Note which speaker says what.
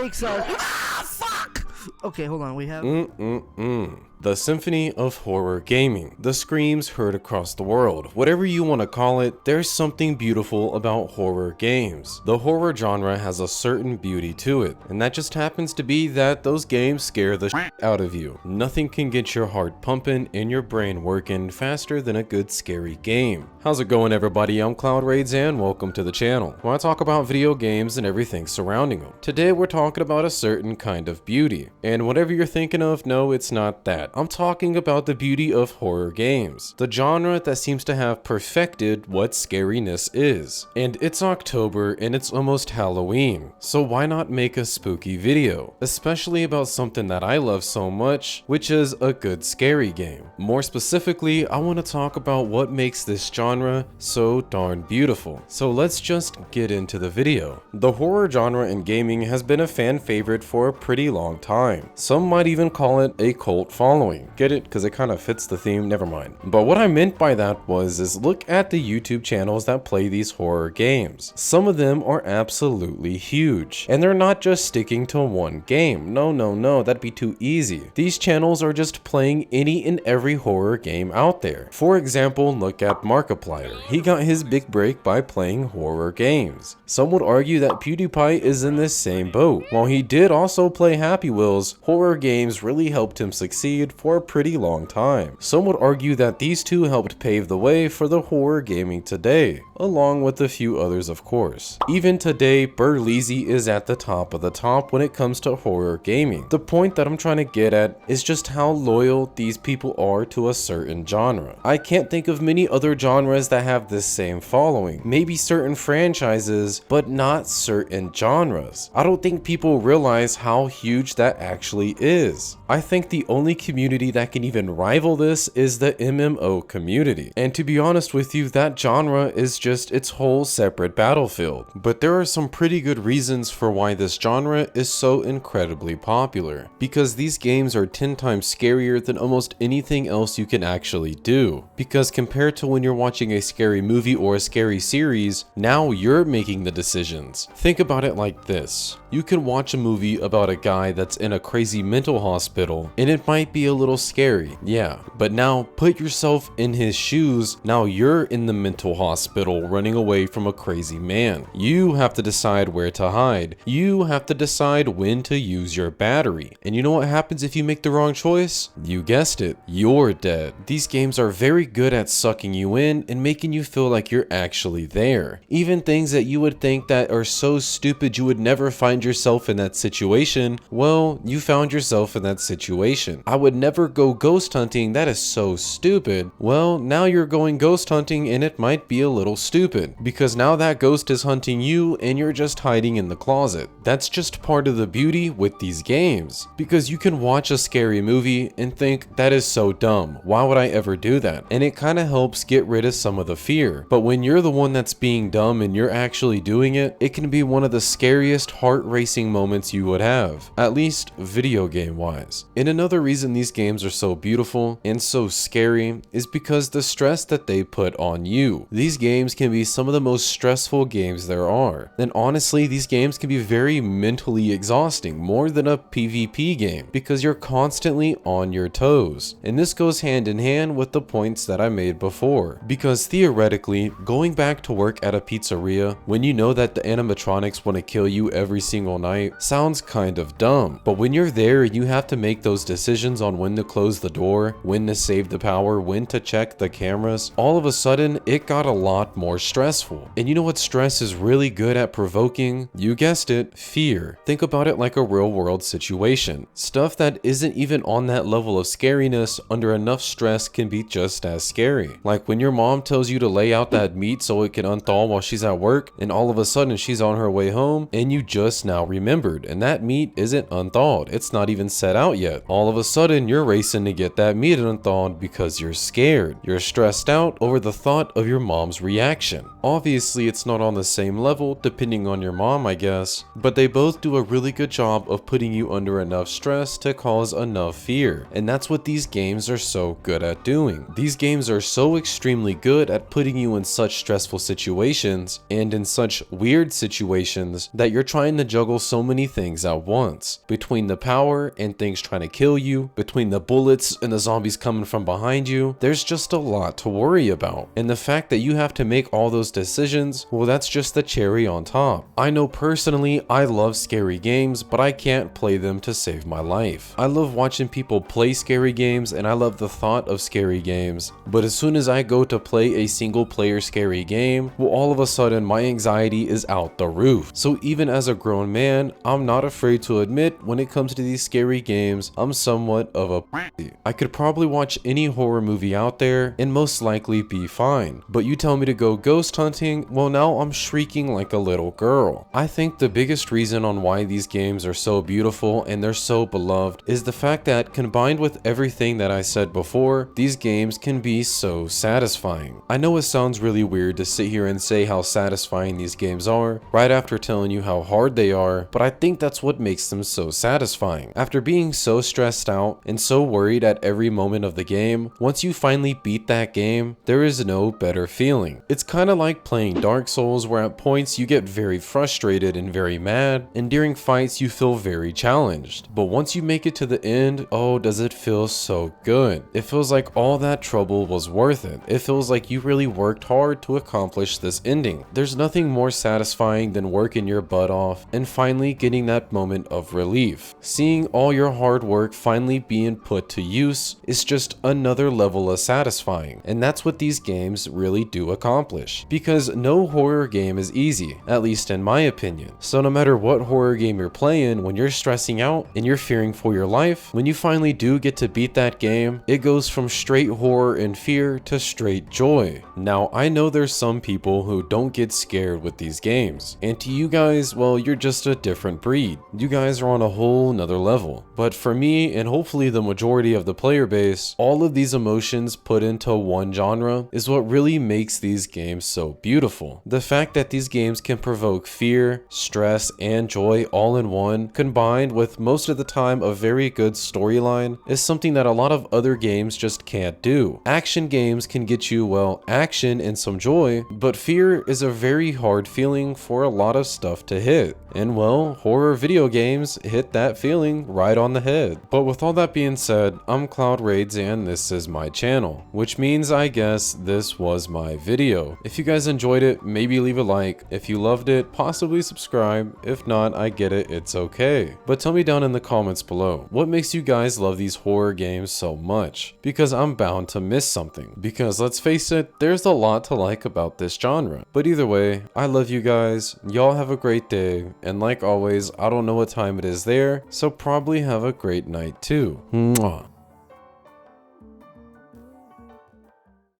Speaker 1: takes are. Ah, fuck! Okay, hold on. We have.
Speaker 2: The symphony of horror gaming. The screams heard across the world. Whatever you want to call it, there's something beautiful about horror games. The horror genre has a certain beauty to it, and that just happens to be that those games scare the shit out of you. Nothing can get your heart pumping and your brain working faster than a good scary game. How's it going, everybody? I'm CloudRaids and welcome to the channel, where I talk about video games and everything surrounding them. Today we're talking about a certain kind of beauty, and whatever you're thinking of, no, it's not that. I'm talking about the beauty of horror games, the genre that seems to have perfected what scariness is. And it's October and it's almost Halloween, so why not make a spooky video, especially about something that I love so much, which is a good scary game. More specifically, I want to talk about what makes this genre so darn beautiful. So let's just get into the video. The horror genre in gaming has been a fan favorite for a pretty long time. Some might even call it a cult following. Get it? Because it kind of fits the theme, never mind. But what I meant by that was look at the YouTube channels that play these horror games. Some of them are absolutely huge, and they're not just sticking to one game. No, that'd be too easy. These channels are just playing any and every horror game out there. For example, look at Markiplier. He got his big break by playing horror games. Some would argue that PewDiePie is in this same boat. While he did also play Happy Wheels, horror games really helped him succeed for a pretty long time. Some would argue that these two helped pave the way for the horror gaming today, along with a few others of course. Even today, Burleezy is at the top of the top when it comes to horror gaming. The point that I'm trying to get at is just how loyal these people are to a certain genre. I can't think of many other genres that have this same following. Maybe certain franchises, but not certain genres. I don't think people realize how huge that actually is. I think the only community that can even rival this is the MMO community. And to be honest with you, that genre is just its whole separate battlefield. But there are some pretty good reasons for why this genre is so incredibly popular. Because these games are 10 times scarier than almost anything else you can actually do. Because compared to when you're watching a scary movie or a scary series, now you're making the decisions. Think about it like this. You can watch a movie about a guy that's in a crazy mental hospital, and it might be a little scary, yeah, but now put yourself in his shoes. Now you're in the mental hospital running away from a crazy man. You have to decide where to hide. You have to decide when to use your battery. And you know what happens if you make the wrong choice? You guessed it, you're dead. These games are very good at sucking you in and making you feel like you're actually there. Even things that you would think that are so stupid you would never find yourself in that situation, well, you found yourself in that situation. I would never go ghost hunting, that is so stupid. Well, now you're going ghost hunting and it might be a little stupid, because now that ghost is hunting you and you're just hiding in the closet. That's just part of the beauty with these games, because you can watch a scary movie and think, that is so dumb, why would I ever do that? And it kind of helps get rid of some of the fear. But when you're the one that's being dumb and you're actually doing it, it can be one of the scariest heart-racing moments you would have, at least video game wise. And another reason these games are so beautiful and so scary is because the stress that they put on you. These games can be some of the most stressful games there are. And honestly, these games can be very mentally exhausting, more than a PvP game, because you're constantly on your toes. And this goes hand in hand with the points that I made before, because theoretically, going back to work at a pizzeria when you know that the animatronics want to kill you every single night sounds kind of dumb. But when you're there, you have to make those decisions on when to close the door, when to save the power, when to check the cameras. All of a sudden, it got a lot more stressful. And you know what stress is really good at provoking? You guessed it, fear. Think about it like a real world situation. Stuff that isn't even on that level of scariness under enough stress can be just as scary. Like when your mom tells you to lay out that meat so it can unthaw while she's at work, and all of a sudden she's on her way home and you just now remembered, and that meat isn't unthawed. It's not even set out yet. All of a sudden sudden you're racing to get that meat unthawed because you're scared. You're stressed out over the thought of your mom's reaction. Obviously, it's not on the same level depending on your mom, I guess, but they both do a really good job of putting you under enough stress to cause enough fear. And that's what these games are so good at doing. These games are so extremely good at putting you in such stressful situations and in such weird situations that you're trying to juggle so many things at once. Between the power and things trying to kill you, between the bullets and the zombies coming from behind you, there's just a lot to worry about. And the fact that you have to make all those decisions, well, that's just the cherry on top. I know personally I love scary games, but I can't play them to save my life. I love watching people play scary games and I love the thought of scary games, but as soon as I go to play a single player scary game, well, all of a sudden my anxiety is out the roof. So even as a grown man, I'm not afraid to admit when it comes to these scary games, I'm somewhat of a pussy. I could probably watch any horror movie out there and most likely be fine, but you tell me to go ghost hunting, well, now I'm shrieking like a little girl. I think the biggest reason on why these games are so beautiful and they're so beloved is the fact that combined with everything that I said before, these games can be so satisfying. I know it sounds really weird to sit here and say how satisfying these games are right after telling you how hard they are, but I think that's what makes them so satisfying. After being so stressed out and so worried at every moment of the game, once you finally beat that game, there is no better feeling. It's kind of like playing Dark Souls, where at points you get very frustrated and very mad, and during fights you feel very challenged. But once you make it to the end, oh, does it feel so good. It feels like all that trouble was worth it. It feels like you really worked hard to accomplish this ending. There's nothing more satisfying than working your butt off and finally getting that moment of relief. Seeing all your hard work finally being put to use is just another level of satisfying, and that's what these games really do accomplish. Because no horror game is easy, at least in my opinion. So no matter what horror game you're playing, when you're stressing out and you're fearing for your life, when you finally do get to beat that game, it goes from straight horror and fear to straight joy. Now, I know there's some people who don't get scared with these games, and to you guys, well, you're just a different breed. You guys are on a whole nother level. But for me, and hopefully the majority of the player base, all of these emotions put into one genre is what really makes these games so beautiful. The fact that these games can provoke fear, stress, and joy all in one, combined with most of the time a very good storyline, is something that a lot of other games just can't do. Action games can get you, well, action and some joy, but fear is a very hard feeling for a lot of stuff to hit. And well, horror video games hit that feeling right on the head. But with all that being said, I'm CloudRaids and this is my channel, which means I guess this was my video. If you guys enjoyed it, maybe leave a like. If you loved it, possibly subscribe. If not, I get it, it's okay. But tell me down in the comments below, what makes you guys love these horror games so much? Because I'm bound to miss something. Because let's face it, there's a lot to like about this genre. But either way, I love you guys. Y'all have a great day. And like always, I don't know what time it is there, so probably have a great night too. Mwah.